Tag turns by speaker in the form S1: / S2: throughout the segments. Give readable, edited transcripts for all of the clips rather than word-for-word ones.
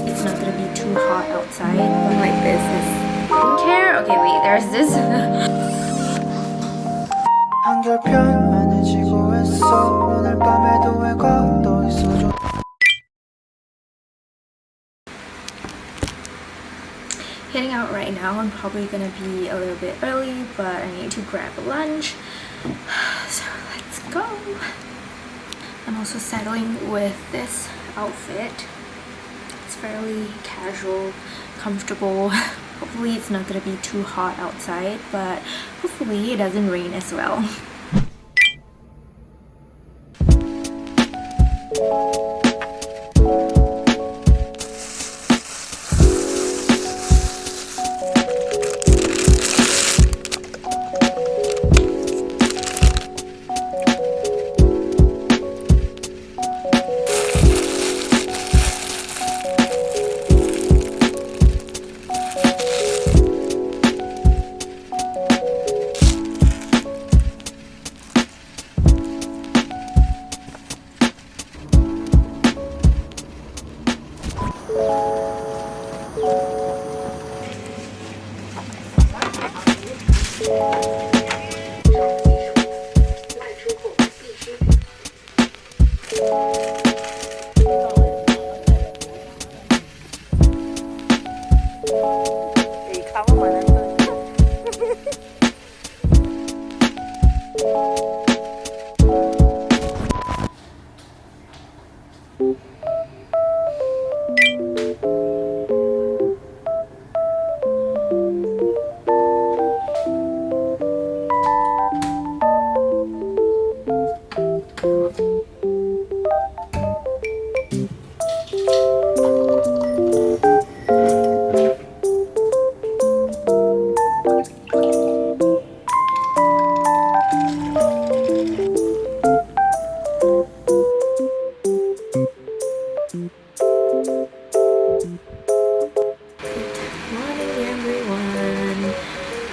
S1: It's not gonna be too hot outside, but like this is skincare. Okay, wait, there's this. Heading out right now. I'm probably gonna be a little bit early, but I need to grab a lunch. So let's go. I'm also settling with this outfit. It's fairly casual, comfortable. Hopefully it's not gonna be too hot outside, but hopefully it doesn't rain as well.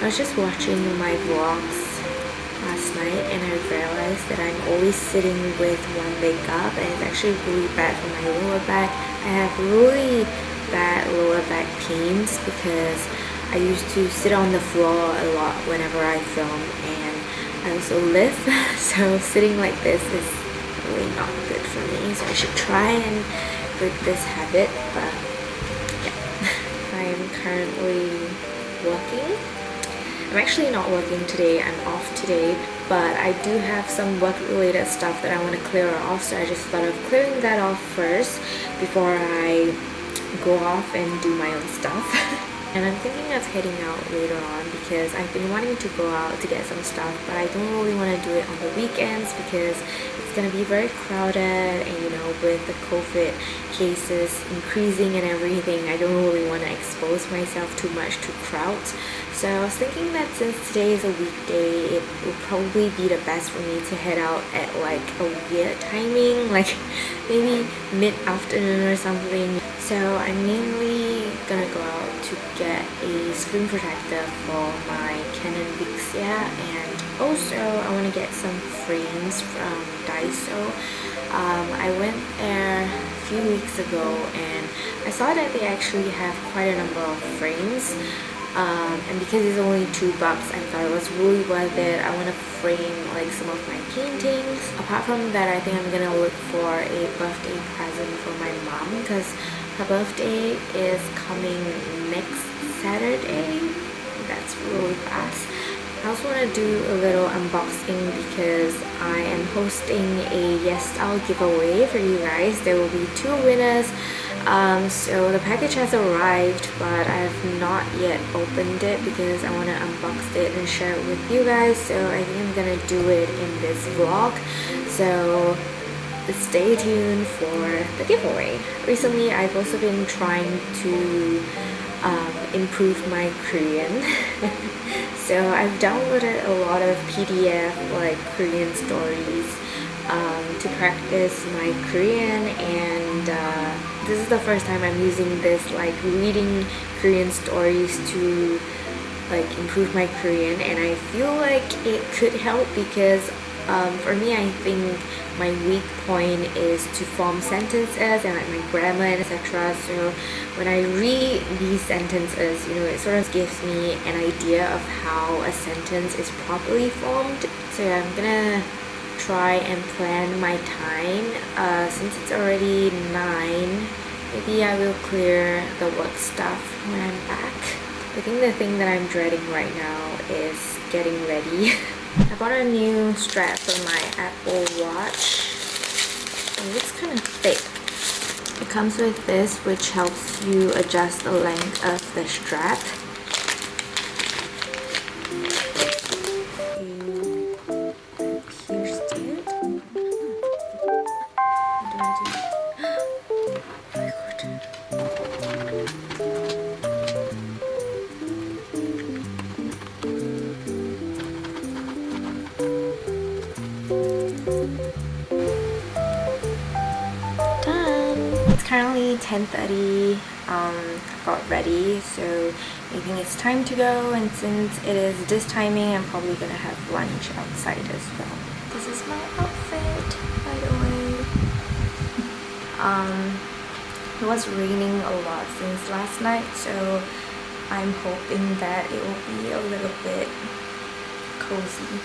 S1: I was just watching my vlogs last night and I realized that I'm always sitting with one leg up, and it's actually really bad for my lower back. I have really bad lower back pains because I used to sit on the floor a lot whenever I film, and I also lift. So sitting like this is really not good for me, so I should try and break this habit. But yeah, I'm currently working. I'm actually not working today, I'm off today, but I do have some work related stuff that I want to clear off, so I just thought of clearing that off first before I go off and do my own stuff. And I'm thinking of heading out later on because I've been wanting to go out to get some stuff, but I don't really want to do it on the weekends because it's going to be very crowded, and you know, with the COVID cases increasing and everything, I don't really want to expose myself too much to crowds. So I was thinking that since today is a weekday, it would probably be the best for me to head out at like a weird timing, like maybe mid-afternoon or something. So I'm mainly gonna go out to get a screen protector for my Canon EF-S, and also I want to get some frames from Daiso. I went there a few weeks ago and I saw that they actually have quite a number of frames. And because it's only $2, I thought it was really worth it. I want to frame like some of my paintings. Apart from that, I think I'm gonna look for a birthday present for my mom because her birthday is coming next Saturday. That's really fast. I also want to do a little unboxing because I am hosting a Yesstyle giveaway for you guys. There will be 2 winners. So the package has arrived, but I have not yet opened it because I want to unbox it and share it with you guys. So I think I'm gonna do it in this vlog. So stay tuned for the giveaway. Recently, I've also been trying to improve my Korean. So I've downloaded a lot of PDF like Korean stories to practice my Korean, and this is the first time I'm using this, like reading Korean stories to like improve my Korean, and I feel like it could help because For me, I think my weak point is to form sentences and like my grammar and etc. So when I read these sentences, you know, it sort of gives me an idea of how a sentence is properly formed. So yeah, I'm gonna try and plan my time. Since it's already 9, maybe I will clear the work stuff when I'm back. I think the thing that I'm dreading right now is getting ready. I bought a new strap for my Apple Watch. It looks kind of thick. It comes with this, which helps you adjust the length of the strap. You pierced it. What do I do? Oh my god. Currently 10:30. I got ready, so I think it's time to go, and since it is this timing, I'm probably gonna have lunch outside as well. This is my outfit, by the way. It was raining a lot since last night, so I'm hoping that it will be a little bit cozy.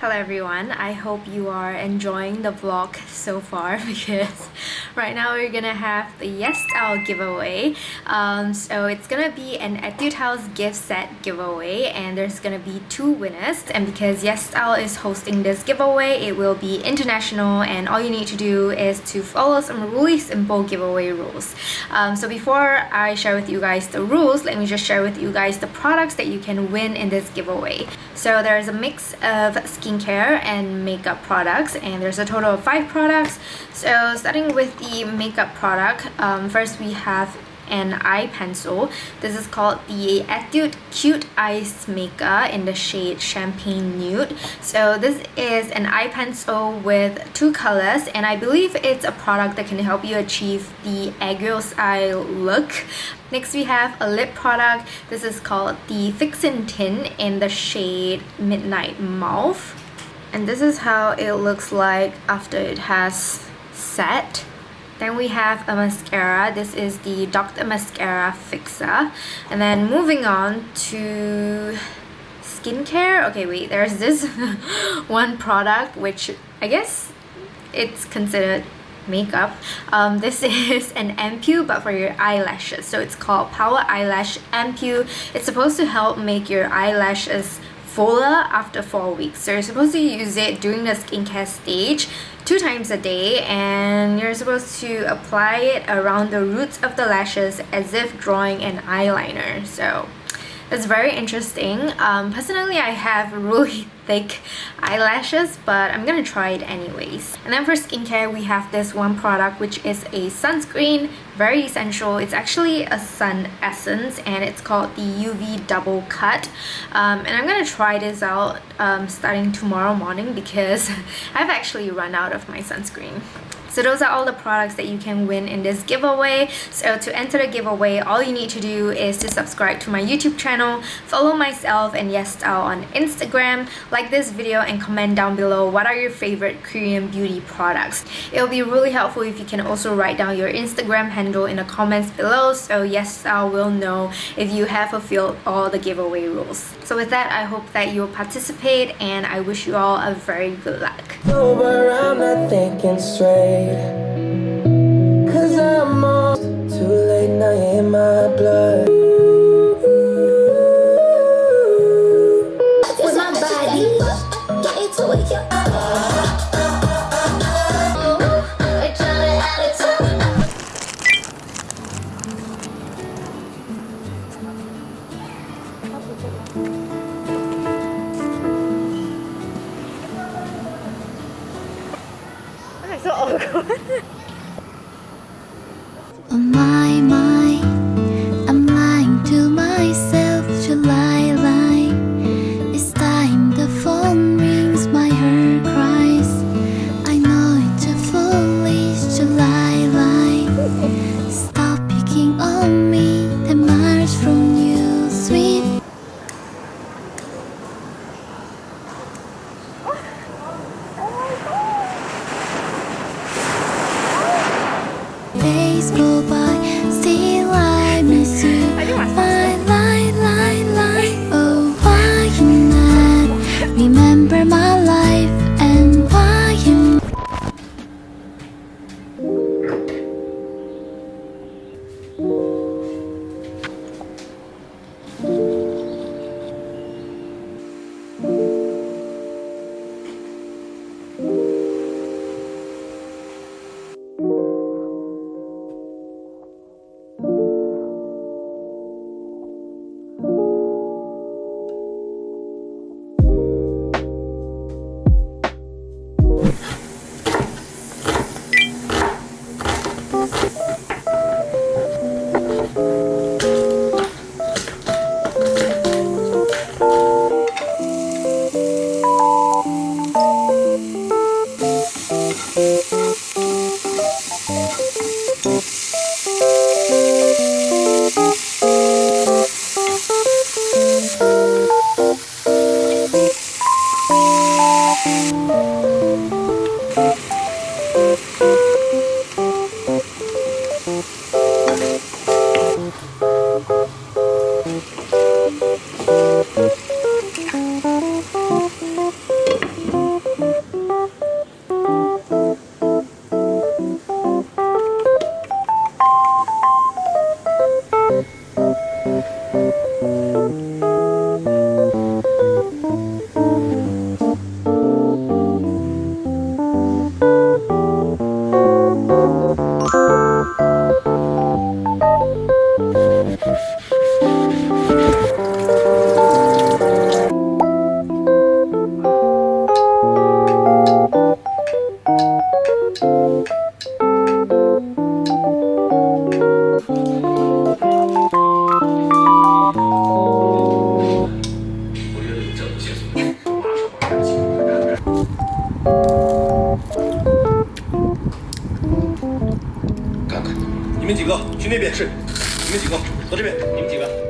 S1: Hello everyone, I hope you are enjoying the vlog so far because right now we're gonna have the Yesstyle giveaway. So it's gonna be an Etude House gift set giveaway, and there's gonna be 2 winners. And because Yesstyle is hosting this giveaway, it will be international, and all you need to do is to follow some really simple giveaway rules. So before I share with you guys the rules, let me just share with you guys the products that you can win in this giveaway. So there's a mix of skincare and makeup products, and there's a total of 5 products. So starting with the makeup product, first we have an eye pencil. This is called the Etude Cute Eyes Maker in the shade Champagne Nude. So this is an eye pencil with 2 colors, and I believe it's a product that can help you achieve the aggro style look. Next we have a lip product. This is called the Fix-In Tint in the shade Midnight Mauve. And this is how it looks like after it has set. Then we have a mascara. This is the Dr. Mascara Fixer. And then moving on to skincare. Okay, wait, there's this one product which I guess it's considered makeup. This is an ampoule but for your eyelashes. So it's called Power Eyelash Ampoule. It's supposed to help make your eyelashes fuller after 4 weeks. So you're supposed to use it during the skincare stage 2 times a day, and you're supposed to apply it around the roots of the lashes as if drawing an eyeliner. So It's very interesting. Personally, I have really thick eyelashes, but I'm gonna try it anyways. And then for skincare, we have this one product which is a sunscreen, very essential. It's actually a sun essence and it's called the UV Double Cut. And I'm gonna try this out starting tomorrow morning because I've actually run out of my sunscreen. So those are all the products that you can win in this giveaway. So to enter the giveaway, all you need to do is to subscribe to my YouTube channel, follow myself and Yesstyle on Instagram, like this video and comment down below what are your favorite Korean beauty products. It'll be really helpful if you can also write down your Instagram handle in the comments below so Yesstyle will know if you have fulfilled all the giveaway rules. So with that, I hope that you'll participate and I wish you all a very good luck.
S2: Over, I'm not thinking straight, 'cause I'm all too late now, you're in my blood. With my body, get into it,
S1: So awkward.
S3: On my mind, I'm lying to myself. July lie. It's time the phone rings, my heart cries. I know it's a foolish July lie. Stop picking on me, the miles from you, sweet. Days go by, still I miss you. Lie. Oh, why you not remember my life and why you.
S4: 看看，你们几个去那边睡，你们几个到这边，你们几个。